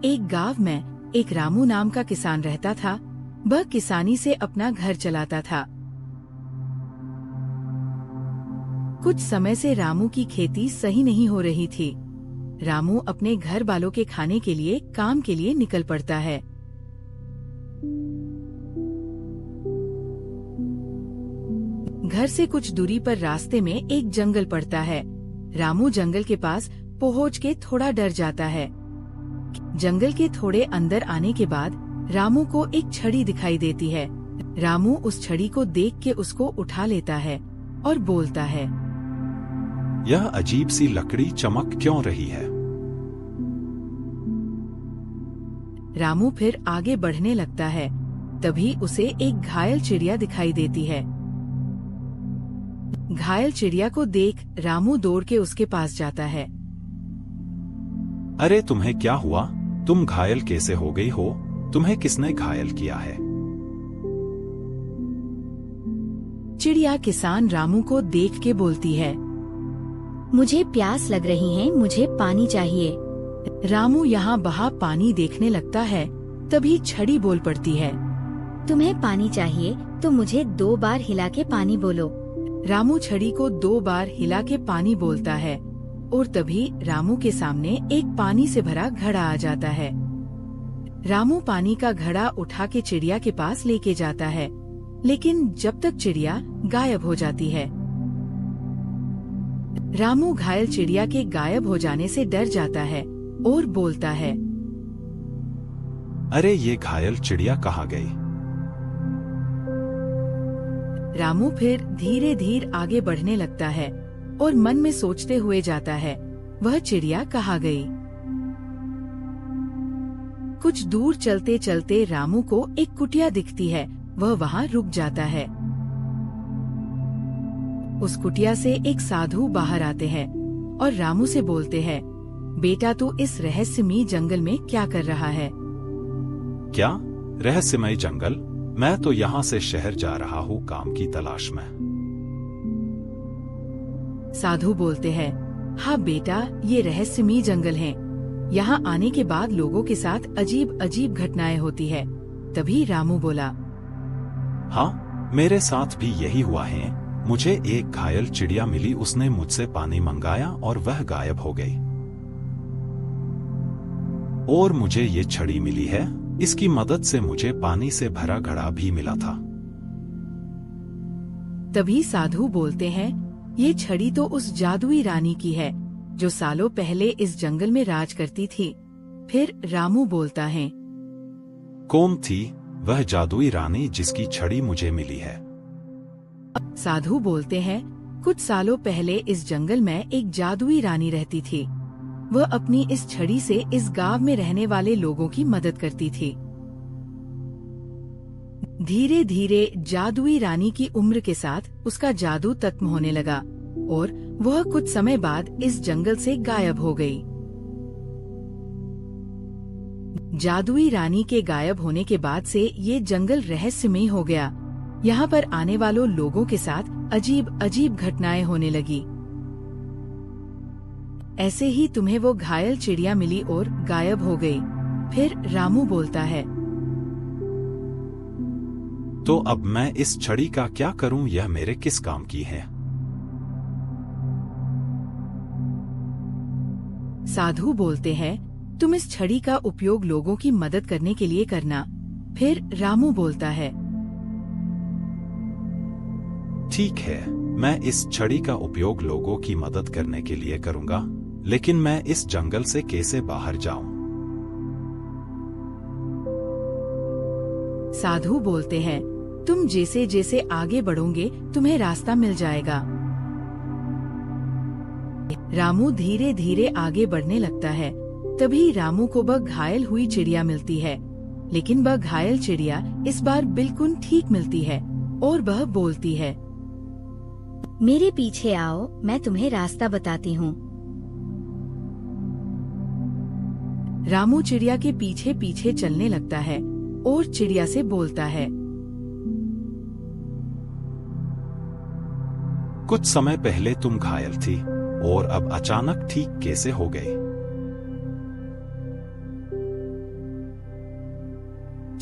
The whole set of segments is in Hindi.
एक गांव में एक रामू नाम का किसान रहता था। वह किसानी से अपना घर चलाता था। कुछ समय से रामू की खेती सही नहीं हो रही थी। रामू अपने घर वालों के खाने के लिए काम के लिए निकल पड़ता है। घर से कुछ दूरी पर रास्ते में एक जंगल पड़ता है। रामू जंगल के पास पहुंच के थोड़ा डर जाता है। जंगल के थोड़े अंदर आने के बाद रामू को एक छड़ी दिखाई देती है। रामू उस छड़ी को देख के उसको उठा लेता है और बोलता है, यह अजीब सी लकड़ी चमक क्यों रही है? रामू फिर आगे बढ़ने लगता है। तभी उसे एक घायल चिड़िया दिखाई देती है। घायल चिड़िया को देख रामू दौड़ के उसके पास जाता है। अरे तुम्हें क्या हुआ? तुम घायल कैसे हो गई हो? तुम्हें किसने घायल किया है? चिड़िया किसान रामू को देख के बोलती है, मुझे प्यास लग रही है, मुझे पानी चाहिए। रामू यहाँ बहा पानी देखने लगता है। तभी छड़ी बोल पड़ती है, तुम्हें पानी चाहिए तो मुझे 2 बार हिला के पानी बोलो। रामू छड़ी को 2 बार हिला के पानी बोलता है और तभी रामू के सामने एक पानी से भरा घड़ा आ जाता है। रामू पानी का घड़ा उठा के चिड़िया के पास लेके जाता है, लेकिन जब तक चिड़िया गायब हो जाती है। रामू घायल चिड़िया के गायब हो जाने से डर जाता है और बोलता है, अरे ये घायल चिड़िया कहाँ गई? रामू फिर धीरे धीरे आगे बढ़ने लगता है और मन में सोचते हुए जाता है, वह चिड़िया कहाँ गई? कुछ दूर चलते चलते रामू को एक कुटिया दिखती है। वह वहाँ रुक जाता है। उस कुटिया से एक साधु बाहर आते हैं और रामू से बोलते हैं, बेटा तू इस रहस्यमयी जंगल में क्या कर रहा है? क्या रहस्यमय जंगल? मैं तो यहाँ से शहर जा रहा हूँ काम की तलाश में। साधु बोलते हैं, हाँ बेटा, ये रहस्यमयी जंगल है। यहाँ आने के बाद लोगों के साथ अजीब अजीब घटनाएं होती है। तभी रामू बोला, हाँ, मेरे साथ भी यही हुआ है। मुझे एक घायल चिड़िया मिली, उसने मुझसे पानी मंगाया और वह गायब हो गई। और मुझे ये छड़ी मिली है, इसकी मदद से मुझे पानी से भरा घड़ा भी मिला था। तभी साधु बोलते हैं, ये छड़ी तो उस जादुई रानी की है जो सालों पहले इस जंगल में राज करती थी। फिर रामू बोलता है, कौन थी वह जादुई रानी जिसकी छड़ी मुझे मिली है? साधु बोलते हैं, कुछ सालों पहले इस जंगल में एक जादुई रानी रहती थी। वह अपनी इस छड़ी से इस गांव में रहने वाले लोगों की मदद करती थी। धीरे धीरे जादुई रानी की उम्र के साथ उसका जादू खत्म होने लगा और वह कुछ समय बाद इस जंगल से गायब हो गई। जादुई रानी के गायब होने के बाद से ये जंगल रहस्यमय हो गया। यहाँ पर आने वालों लोगों के साथ अजीब अजीब घटनाएं होने लगी। ऐसे ही तुम्हें वो घायल चिड़िया मिली और गायब हो गई। फिर रामू बोलता है, तो अब मैं इस छड़ी का क्या करूं? यह मेरे किस काम की है? साधु बोलते हैं, तुम इस छड़ी का उपयोग लोगों की मदद करने के लिए करना। फिर रामू बोलता है, ठीक है, मैं इस छड़ी का उपयोग लोगों की मदद करने के लिए करूंगा, लेकिन मैं इस जंगल से कैसे बाहर जाऊं? साधु बोलते हैं, तुम जैसे जैसे आगे बढ़ोगे तुम्हें रास्ता मिल जाएगा। रामू धीरे धीरे आगे बढ़ने लगता है। तभी रामू को वह घायल हुई चिड़िया मिलती है, लेकिन वह घायल चिड़िया इस बार बिल्कुल ठीक मिलती है और वह बोलती है, मेरे पीछे आओ, मैं तुम्हें रास्ता बताती हूँ। रामू चिड़िया के पीछे पीछे चलने लगता है और चिड़िया से बोलता है, कुछ समय पहले तुम घायल थी और अब अचानक ठीक कैसे हो गई?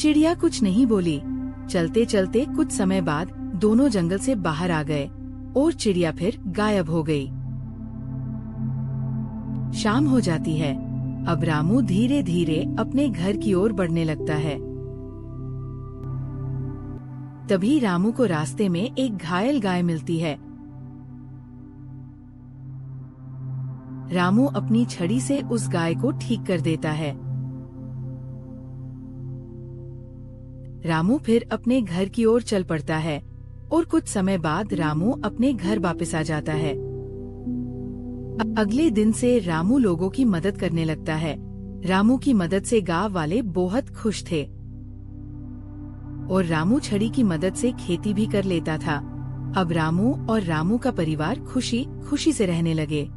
चिड़िया कुछ नहीं बोली। चलते चलते कुछ समय बाद दोनों जंगल से बाहर आ गए और चिड़िया फिर गायब हो गई। शाम हो जाती है। अब रामू धीरे धीरे अपने घर की ओर बढ़ने लगता है। तभी रामू को रास्ते में एक घायल गाय मिलती है। रामू अपनी छड़ी से उस गाय को ठीक कर देता है। रामू फिर अपने घर की ओर चल पड़ता है और कुछ समय बाद रामू अपने घर वापस आ जाता है। अगले दिन से रामू लोगों की मदद करने लगता है। रामू की मदद से गांव वाले बहुत खुश थे और रामू छड़ी की मदद से खेती भी कर लेता था। अब रामू और रामू का परिवार खुशी खुशी से रहने लगे।